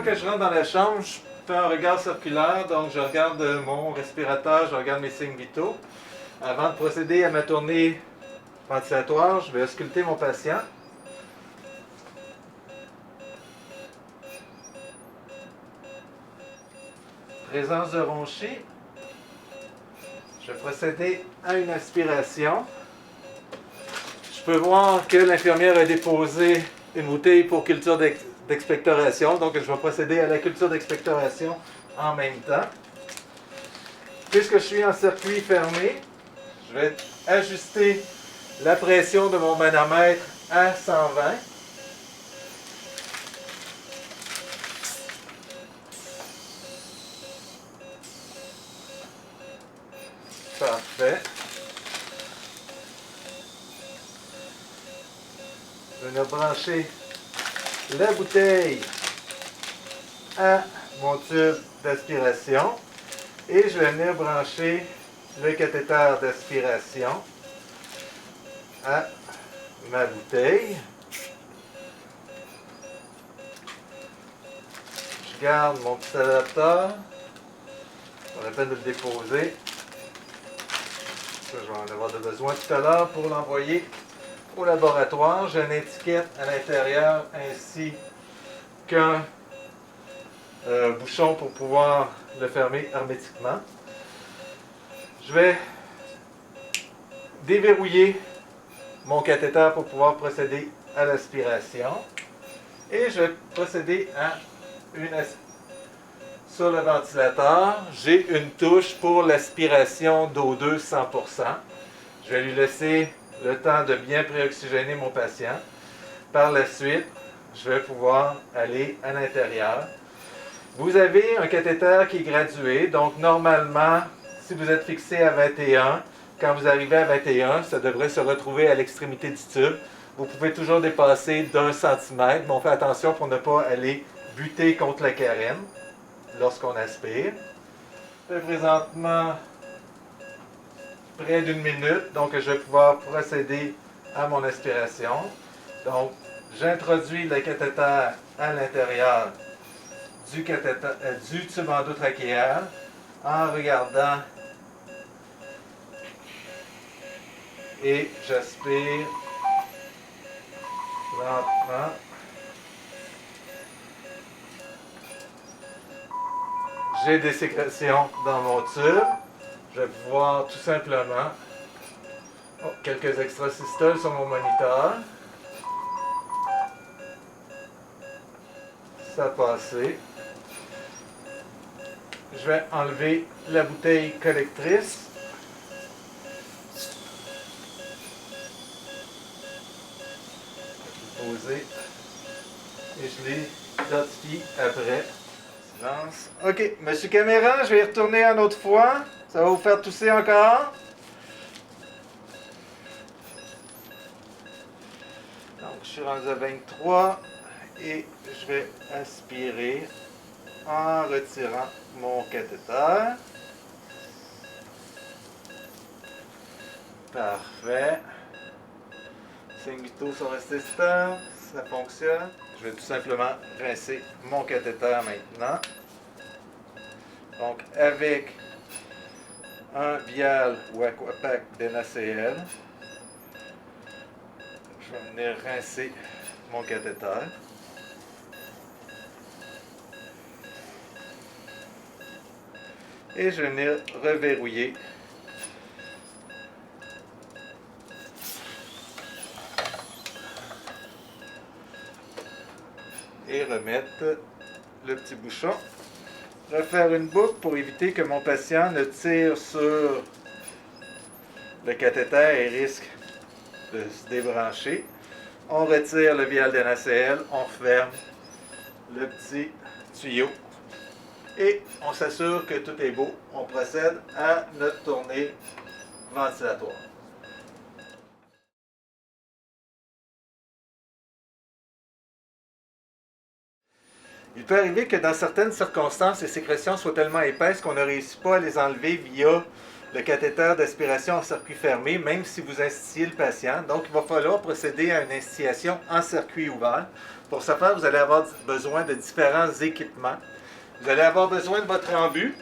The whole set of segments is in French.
fois que je rentre dans la chambre, je fais un regard circulaire, donc je regarde mon respirateur, je regarde mes signes vitaux. Avant de procéder à ma tournée ventilatoire, je vais ausculter mon patient. Présence de ronchis. Je vais procéder à une aspiration. Je peux voir que l'infirmière a déposé une bouteille pour culture d'expectoration, donc je vais procéder à la culture d'expectoration en même temps. Puisque je suis en circuit fermé, je vais ajuster la pression de mon manomètre à 120. Parfait. Je vais venir brancher la bouteille à mon tube d'aspiration et je vais venir brancher le cathéter d'aspiration à ma bouteille. Je garde mon petit adapteur. Pas la peine de le déposer. Ça, je vais en avoir besoin tout à l'heure pour l'envoyer au laboratoire. J'ai une étiquette à l'intérieur ainsi qu'un bouchon pour pouvoir le fermer hermétiquement. Je vais déverrouiller mon cathéter pour pouvoir procéder à l'aspiration. Et je vais procéder à une aspiration. Sur le ventilateur, j'ai une touche pour l'aspiration d'O2 100%. Je vais lui laisser le temps de bien préoxygéner mon patient. Par la suite, je vais pouvoir aller à l'intérieur. Vous avez un cathéter qui est gradué, donc normalement, si vous êtes fixé à 21, quand vous arrivez à 21, ça devrait se retrouver à l'extrémité du tube. Vous pouvez toujours dépasser d'1 cm, mais on fait attention pour ne pas aller buter contre la carène lorsqu'on aspire. Je suis présentement près d'une minute, donc je vais pouvoir procéder à mon aspiration. Donc, j'introduis le cathéter à l'intérieur du tube endotrachéal en regardant et j'aspire lentement. J'ai des sécrétions dans mon tube. Je vais pouvoir tout simplement quelques extrasystoles sur mon moniteur. Ça a passé. Je vais enlever la bouteille collectrice. Poser. Et je les notifie après. Silence. OK, Monsieur Caméra, je vais y retourner une autre fois. Ça va vous faire tousser encore. Donc, je suis rendu à 23 et je vais aspirer en retirant mon cathéter. Parfait. Signes vitaux sont restés stables. Ça fonctionne. Je vais tout simplement rincer mon cathéter maintenant. Donc, avec un vial ou aquapack d'NaCl, je vais venir rincer mon cathéter. Et je vais venir reverrouiller et remettre le petit bouchon. Refaire une boucle pour éviter que mon patient ne tire sur le cathéter et risque de se débrancher. On retire le vial de NaCl, on ferme le petit tuyau et on s'assure que tout est beau. On procède à notre tournée ventilatoire. Il peut arriver que dans certaines circonstances, les sécrétions soient tellement épaisses qu'on ne réussit pas à les enlever via le cathéter d'aspiration en circuit fermé, même si vous instillez le patient. Donc, il va falloir procéder à une instillation en circuit ouvert. Pour ce faire, vous allez avoir besoin de différents équipements. Vous allez avoir besoin de votre embu.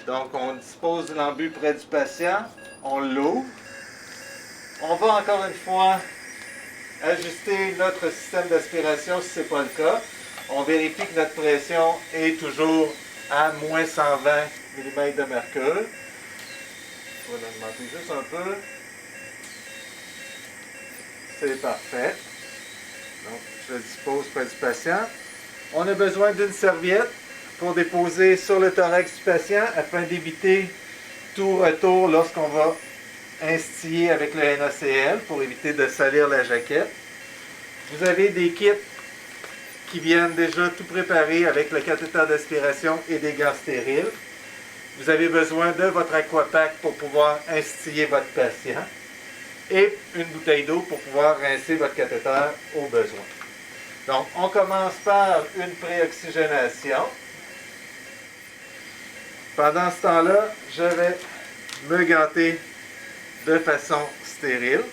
Donc, on dispose de l'embu près du patient. On l'ouvre. On va encore une fois ajuster notre système d'aspiration si ce n'est pas le cas. On vérifie que notre pression est toujours à moins 120 mm de mercure. On va l'augmenter juste un peu. C'est parfait. Donc, je le dispose près du patient. On a besoin d'une serviette pour déposer sur le thorax du patient afin d'éviter tout retour lorsqu'on va instiller avec le NaCl pour éviter de salir la jaquette. Vous avez des kits qui viennent déjà tout préparés avec le cathéter d'aspiration et des gants stériles. Vous avez besoin de votre aquapack pour pouvoir instiller votre patient et une bouteille d'eau pour pouvoir rincer votre cathéter au besoin. Donc, on commence par une préoxygénation. Pendant ce temps-là, je vais me ganter de façon stérile.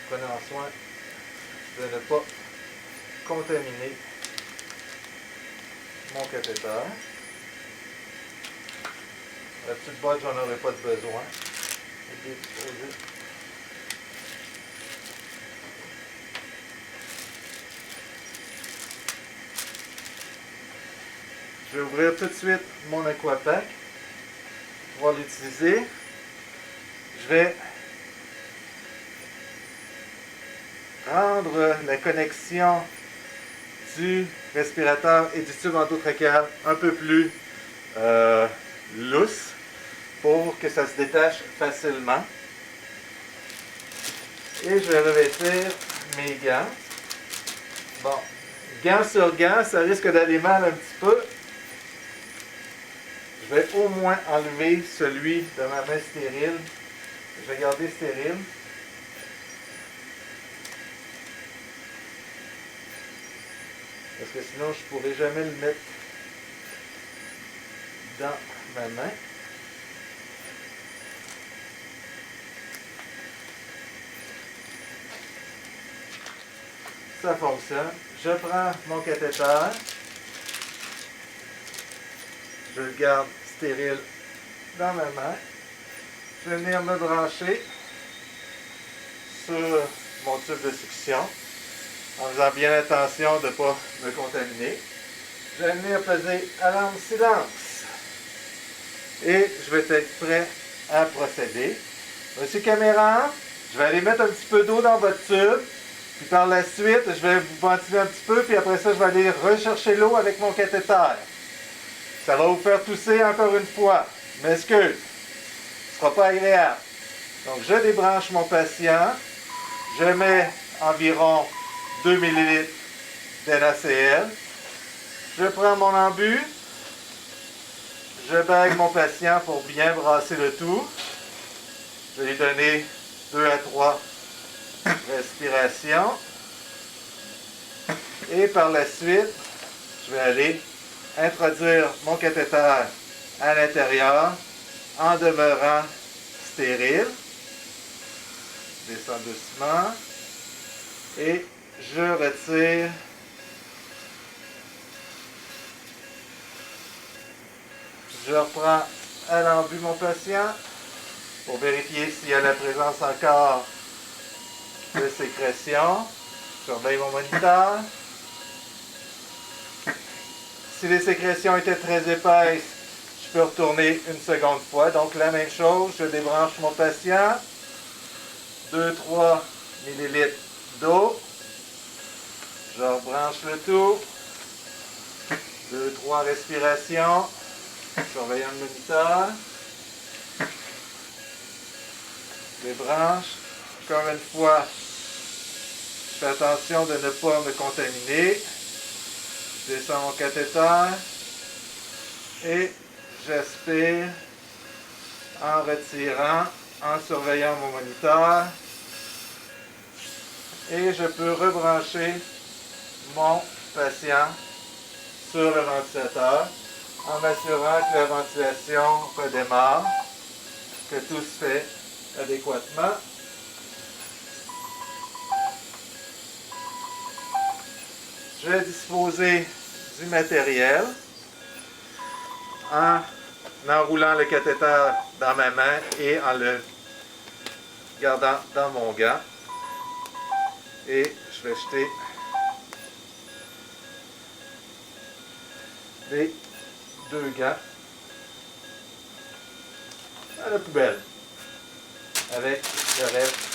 Prenons soin de ne pas contaminer mon cathéter. La petite boîte, j'en aurai pas de besoin. Je vais ouvrir tout de suite mon aquapack pour pouvoir l'utiliser. Je vais rendre la connexion du respirateur et du tube endotrachéal un peu plus lousse pour que ça se détache facilement. Et je vais revêtir mes gants. Bon, gants sur gants, ça risque d'aller mal un petit peu. Je vais au moins enlever celui de ma main stérile. Je vais garder stérile. Parce que sinon, je ne pourrai jamais le mettre dans ma main. Ça fonctionne. Je prends mon cathéter. Je le garde stérile dans ma main. Je vais venir me brancher sur mon tube de succion en faisant bien attention de ne pas me contaminer. Je vais venir peser alarme silence. Et je vais être prêt à procéder. Monsieur caméra, je vais aller mettre un petit peu d'eau dans votre tube. Puis par la suite, je vais vous ventiler un petit peu. Puis après ça, je vais aller rechercher l'eau avec mon cathéter. Ça va vous faire tousser encore une fois. Je m'excuse. Ce ne sera pas agréable. Donc, je débranche mon patient. Je mets environ 2 ml d'NaCl. Je prends mon embu. Je bague mon patient pour bien brasser le tout. Je vais lui donner 2 à 3 respirations. Et par la suite, je vais aller introduire mon cathéter à l'intérieur en demeurant stérile. Je descends doucement et je retire je reprends à l'embu mon patient pour vérifier s'il y a la présence encore de sécrétion. Je surveille mon moniteur. Si les sécrétions étaient très épaisses, je peux retourner une seconde fois. Donc la même chose, je débranche mon patient. 2-3 ml d'eau. Je rebranche le tout. 2-3 respirations. Surveillant le moniteur. Je débranche. Encore une fois, je fais attention de ne pas me contaminer. Je descends mon cathéter et j'aspire en retirant, en surveillant mon moniteur. Et je peux rebrancher mon patient sur le ventilateur en m'assurant que la ventilation redémarre, que tout se fait adéquatement. Je vais disposer du matériel en enroulant le cathéter dans ma main et en le gardant dans mon gant. Et je vais jeter les 2 gants à la poubelle avec le reste